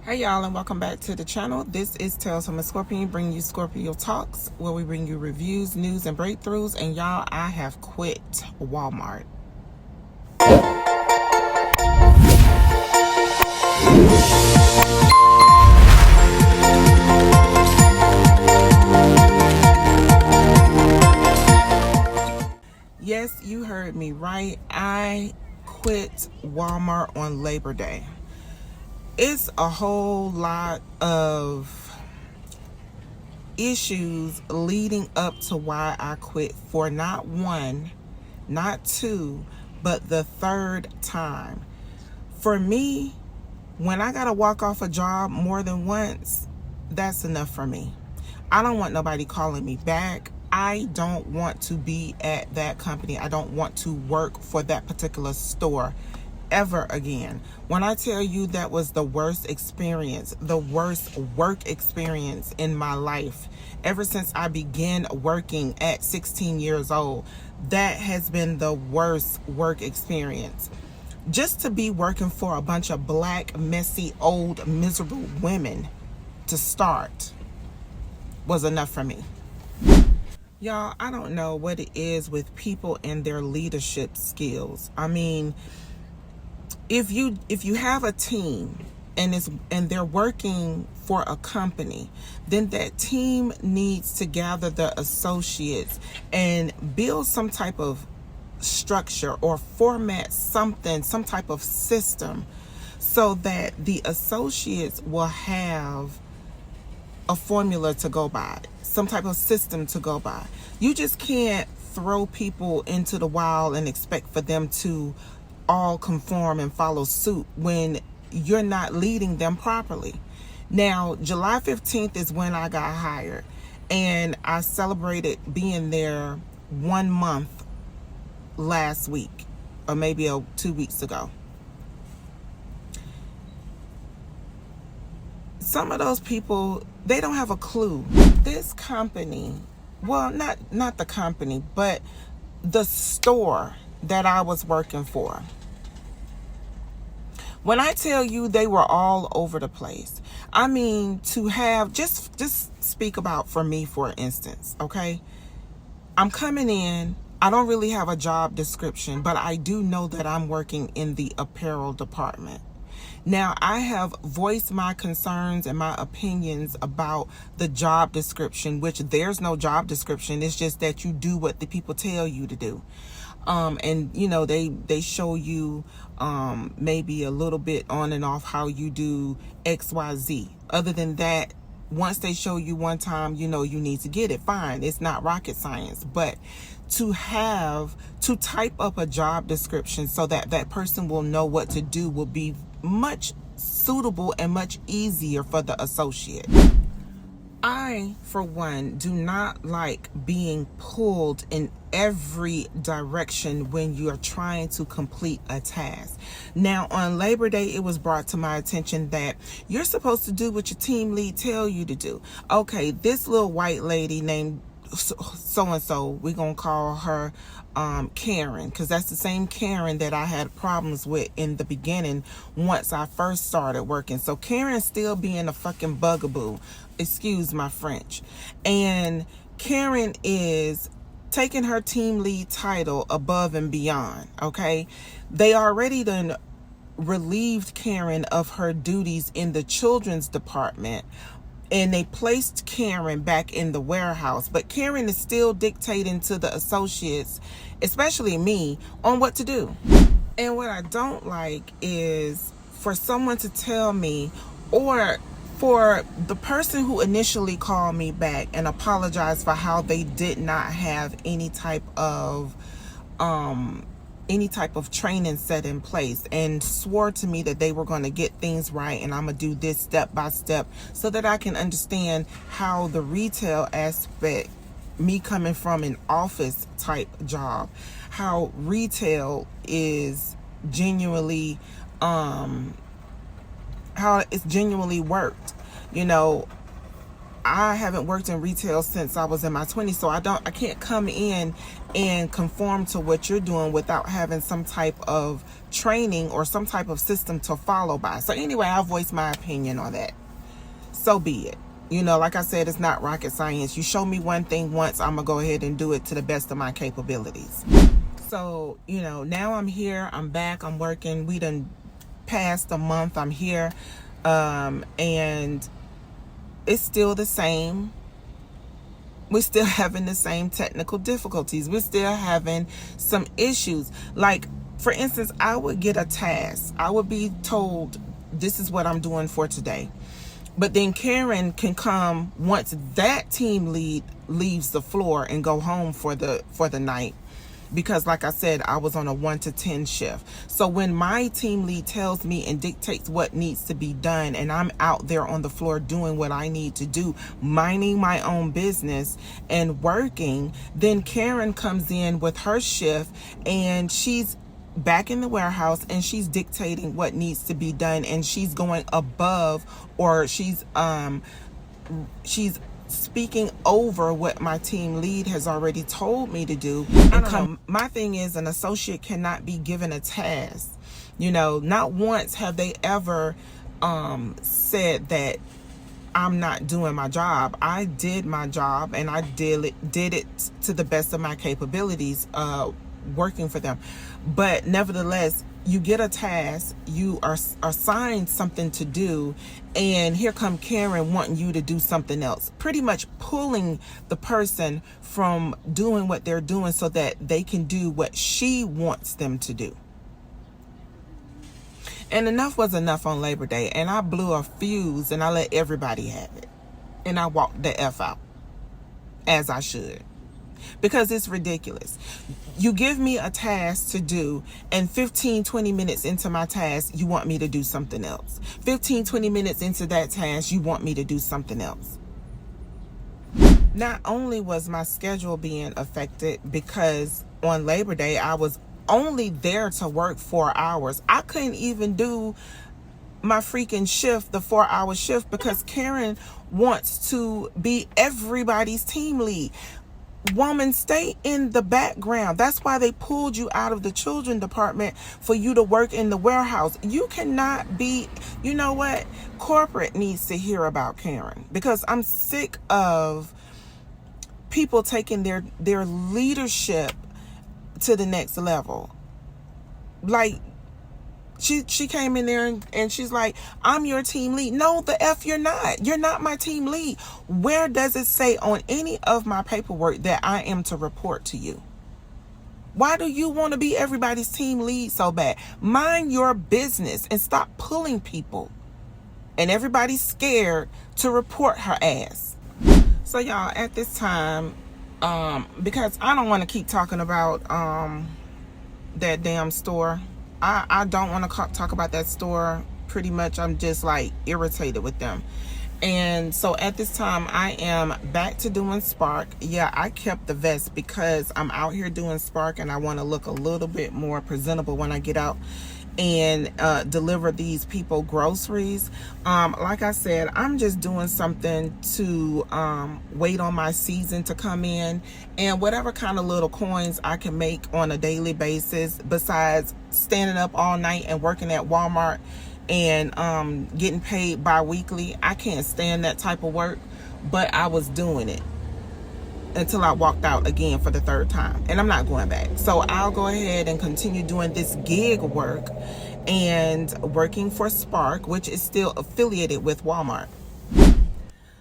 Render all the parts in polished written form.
Hey y'all, and welcome back to the channel. This is Tales from a Scorpion, bringing you Scorpio Talks, where we bring you reviews, news, and breakthroughs. And y'all, I have quit Walmart. Yes, you heard me right. I quit Walmart on Labor Day. It's a whole lot of issues leading up to why I quit for not one, not two, but the third time. For me, when I gotta walk off a job more than once, that's enough for me. I don't want nobody calling me back. I don't want to be at that company. I don't want to work for that particular store ever again. When I tell you that was the worst experience, the worst work experience in my life, ever since I began working at 16 years old, that has been the worst work experience. Just to be working for a bunch of black, messy, old, miserable women to start was enough for me. Y'all, I don't know what it is with people and their leadership skills. I mean, if you have a team and they're working for a company, then that team needs to gather the associates and build some type of structure or format something, some type of system, so that the associates will have a formula to go by, some type of system to go by. You just can't throw people into the wild and expect for them to all conform and follow suit when you're not leading them properly. Now, July 15th is when I got hired, and I celebrated being there 1 month last week, or maybe 2 weeks ago. Some of those people, they don't have a clue. This company, well, not the company, but the store that I was working for, when I tell you they were all over the place, I mean, to have, just speak about for me, for instance, okay? I'm coming in, I don't really have a job description, but I do know that I'm working in the apparel department. Now, I have voiced my concerns and my opinions about the job description, which there's no job description. It's just that you do what the people tell you to do. And you know, they show you maybe a little bit on and off how you do XYZ. Other than that, once they show you one time, you know you need to get it. Fine, it's not rocket science. But to type up a job description so that that person will know what to do will be much suitable and much easier for the associate. I, for one, do not like being pulled in every direction when you are trying to complete a task. Now, on Labor Day, it was brought to my attention that you're supposed to do what your team lead tell you to do. Okay, this little white lady named so-and-so, we're going to call her Karen, because that's the same Karen that I had problems with in the beginning once I first started working. So Karen's still being a fucking bugaboo, excuse my French. And Karen is taking her team lead title above and beyond, okay? They already done relieved Karen of her duties in the children's department, and they placed Karen back in the warehouse. But Karen is still dictating to the associates, especially me, on what to do. And what I don't like is for someone to tell me, or for the person who initially called me back and apologized for how they did not have any type of training set in place, and swore to me that they were going to get things right, and I'm going to do this step by step so that I can understand how the retail aspect, me coming from an office type job, how retail is genuinely, how it's genuinely worked. You know, I haven't worked in retail since I was in my 20s, so I can't come in and conform to what you're doing without having some type of training or some type of system to follow by. So anyway, I'll voice my opinion on that. So be it. You know, like I said, it's not rocket science. You show me one thing once, I'm gonna go ahead and do it to the best of my capabilities. So, you know, now I'm here, I'm back, I'm working. We done passed a month, I'm here, and it's still the same. We're still having the same technical difficulties. We're still having some issues. Like, for instance, I would get a task. I would be told, this is what I'm doing for today. But then Karen can come once that team lead leaves the floor and go home for the night. Because like I said, I was on a 1 to 10 shift. So when my team lead tells me and dictates what needs to be done, and I'm out there on the floor doing what I need to do, minding my own business and working, then Karen comes in with her shift and she's back in the warehouse and she's dictating what needs to be done, and she's going above, or she's speaking over what my team lead has already told me to do. My thing is, an associate cannot be given a task. You know, not once have they ever said that I'm not doing my job. I did my job, and I did it to the best of my capabilities, working for them. But nevertheless, you get a task, you are assigned something to do, and here come Karen wanting you to do something else, pretty much pulling the person from doing what they're doing so that they can do what she wants them to do. And enough was enough on Labor Day, and I blew a fuse and I let everybody have it. And I walked the F out, as I should. Because it's ridiculous. You give me a task to do, and 15-20 minutes into my task, you want me to do something else. 15-20 minutes into that task, you want me to do something else. Not only was my schedule being affected, because on Labor Day, I was only there to work 4 hours. I couldn't even do my freaking shift, the 4-hour shift, because Karen wants to be everybody's team lead. Woman, stay in the background. That's why they pulled you out of the children department, for you to work in the warehouse. You cannot be, you know what? Corporate needs to hear about Karen, because I'm sick of people taking their leadership to the next level. Like, she came in there and she's like, I'm your team lead. No, the F you're not. You're not my team lead. Where does it say on any of my paperwork that I am to report to you? Why do you want to be everybody's team lead so bad? Mind your business and stop pulling people. And everybody's scared to report her ass. So y'all, at this time, because I don't want to keep talking about that damn store. I don't want to talk about that store. Pretty much, I'm just like irritated with them. And so at this time, I am back to doing Spark. Yeah, I kept the vest because I'm out here doing Spark, and I want to look a little bit more presentable when I get out and deliver these people groceries. Like I said, I'm just doing something to wait on my season to come in, and whatever kind of little coins I can make on a daily basis, besides standing up all night and working at Walmart and getting paid bi-weekly. I can't stand that type of work, but I was doing it until I walked out again for the 3rd time, and I'm not going back. So I'll go ahead and continue doing this gig work and working for Spark, which is still affiliated with Walmart.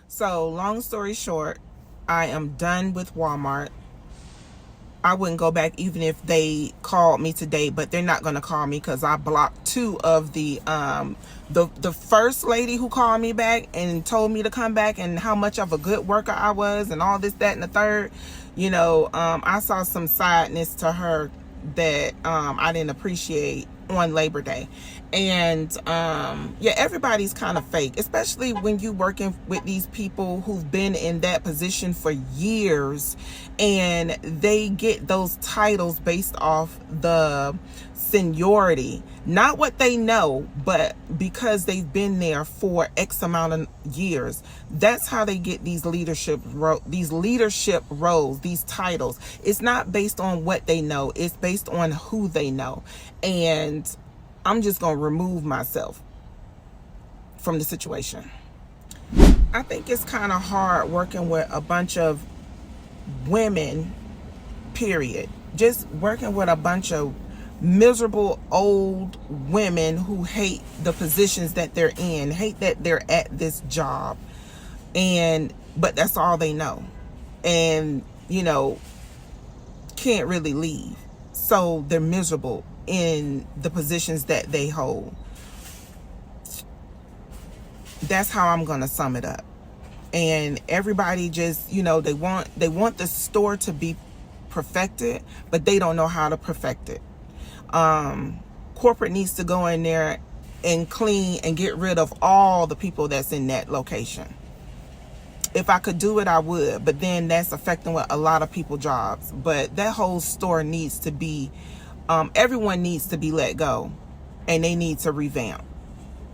So long story short, I am done with Walmart. I wouldn't go back even if they called me today, but they're not going to call me because I blocked 2 of the first lady who called me back and told me to come back and how much of a good worker I was and all this, that, and the third. You know, I saw some sideness to her that I didn't appreciate on Labor Day. And yeah, everybody's kind of fake, especially when you working with these people who've been in that position for years, and they get those titles based off the seniority, not what they know, but because they've been there for X amount of years. That's how they get these leadership roles, these titles. It's not based on what they know, it's based on who they know. And I'm just going to remove myself from the situation. I think it's kind of hard working with a bunch of women, period. Just working with a bunch of miserable old women who hate the positions that they're in, hate that they're at this job, but that's all they know, and can't really leave, so they're miserable in the positions that they hold. That's how I'm gonna sum it up. And everybody just, they want the store to be perfected, but they don't know how to perfect it. Corporate needs to go in there and clean and get rid of all the people that's in that location. If I could do it, I would, but then that's affecting what a lot of people's jobs. But that whole store needs to be, everyone needs to be let go, and they need to revamp.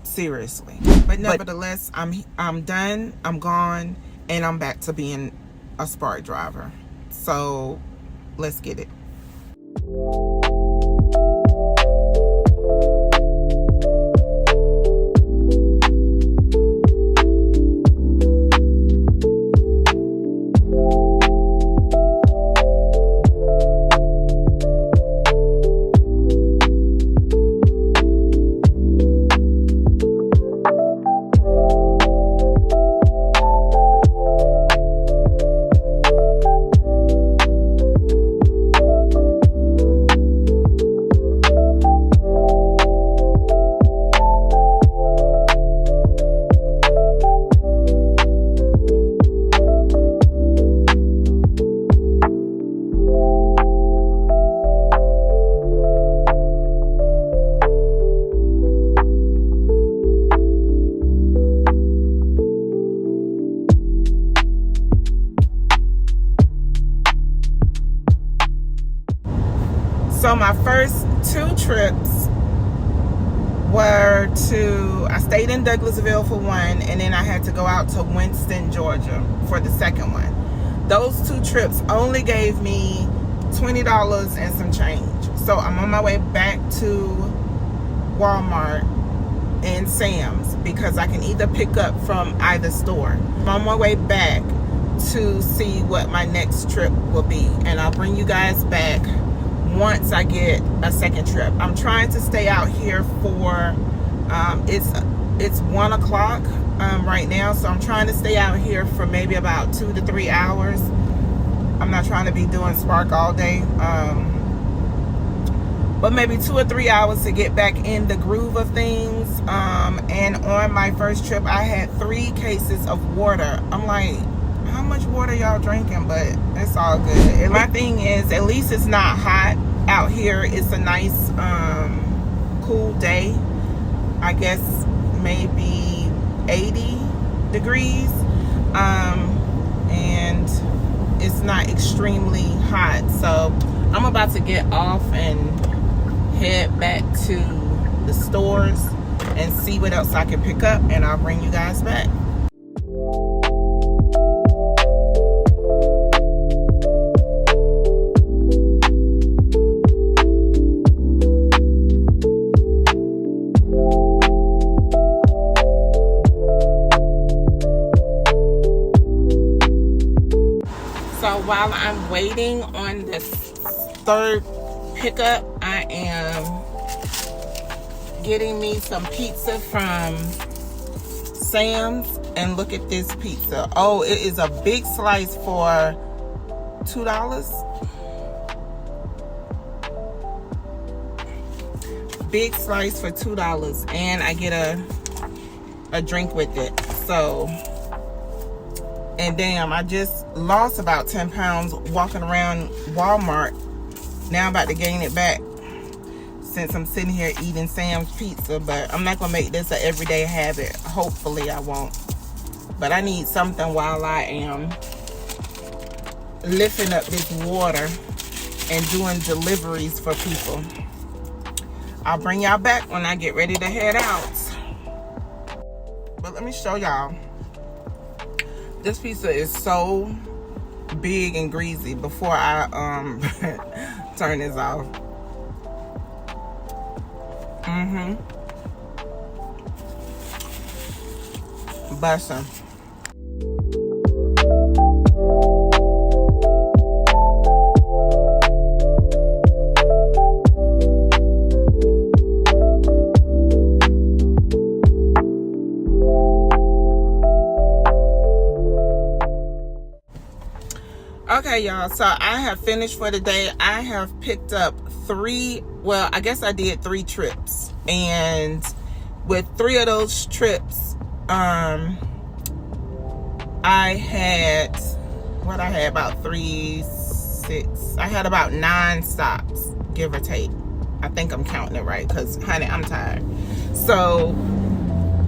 Seriously. But nevertheless, I'm done, I'm gone, and I'm back to being a Spark driver. So let's get it. So my first 2 trips were I stayed in Douglasville for one, and then I had to go out to Winston, Georgia for the second one. Those 2 trips only gave me $20 and some change. So I'm on my way back to Walmart and Sam's, because I can either pick up from either store. I'm on my way back to see what my next trip will be, and I'll bring you guys back once I get a second trip. I'm trying to stay out here for it's 1 o'clock right now, so I'm trying to stay out here for maybe about 2 to 3 hours. I'm not trying to be doing Spark all day, but maybe 2 or 3 hours to get back in the groove of things. And on my first trip, I had 3 cases of water. I'm like, how much water y'all drinking? But it's all good. And my thing is, at least it's not hot out here. It's a nice cool day. I guess maybe 80 degrees, and it's not extremely hot. So I'm about to get off and head back to the stores and see what else I can pick up, and I'll bring you guys back. So while I'm waiting on this third pickup, I am getting me some pizza from Sam's, and look at this pizza. Oh, it is a big slice for $2. Big slice for $2, and I get a drink with it. So, and damn, I just lost about 10 pounds walking around Walmart. Now I'm about to gain it back. since I'm sitting here eating Sam's pizza, but I'm not gonna make this an everyday habit. Hopefully I won't. But I need something while I am lifting up this water and doing deliveries for people. I'll bring y'all back when I get ready to head out. But let me show y'all. This pizza is so big and greasy before I turn this off. Bussin'. Okay, y'all, so I have finished for the day. I have picked up I guess I did 3 trips, and with 3 of those trips, I had about 9 stops, give or take. I think I'm counting it right, because honey, I'm tired. So,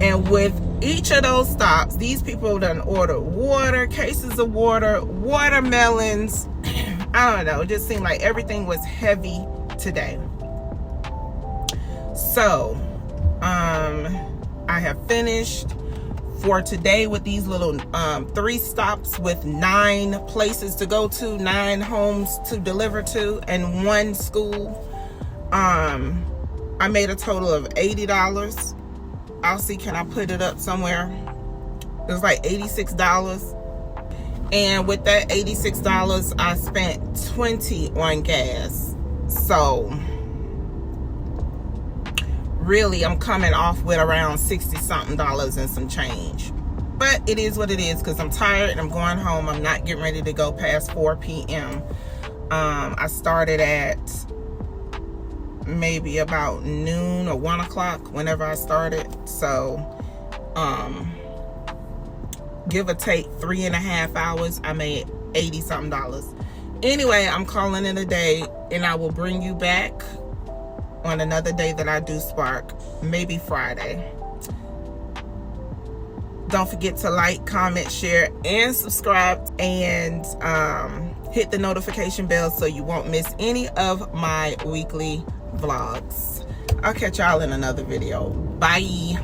and with each of those stops, these people done ordered water, cases of water, watermelons. I don't know, it just seemed like everything was heavy today. So I have finished for today with these little 3 stops with 9 places to go to, 9 homes to deliver to, and 1 school. I made a total of $80. I'll see, can I put it up somewhere? It was like $86. And with that $86, I spent $20 on gas. So really, I'm coming off with around $60-something and some change. But it is what it is, because I'm tired and I'm going home. I'm not getting ready to go past 4 p.m. I started at maybe about noon or 1 o'clock whenever I started. So give or take 3.5 hours, I made $80-something. Anyway, I'm calling it a day, and I will bring you back on another day that I do Spark, maybe Friday. Don't forget to like, comment, share, and subscribe, and hit the notification bell so you won't miss any of my weekly vlogs. I'll catch y'all in another video. Bye.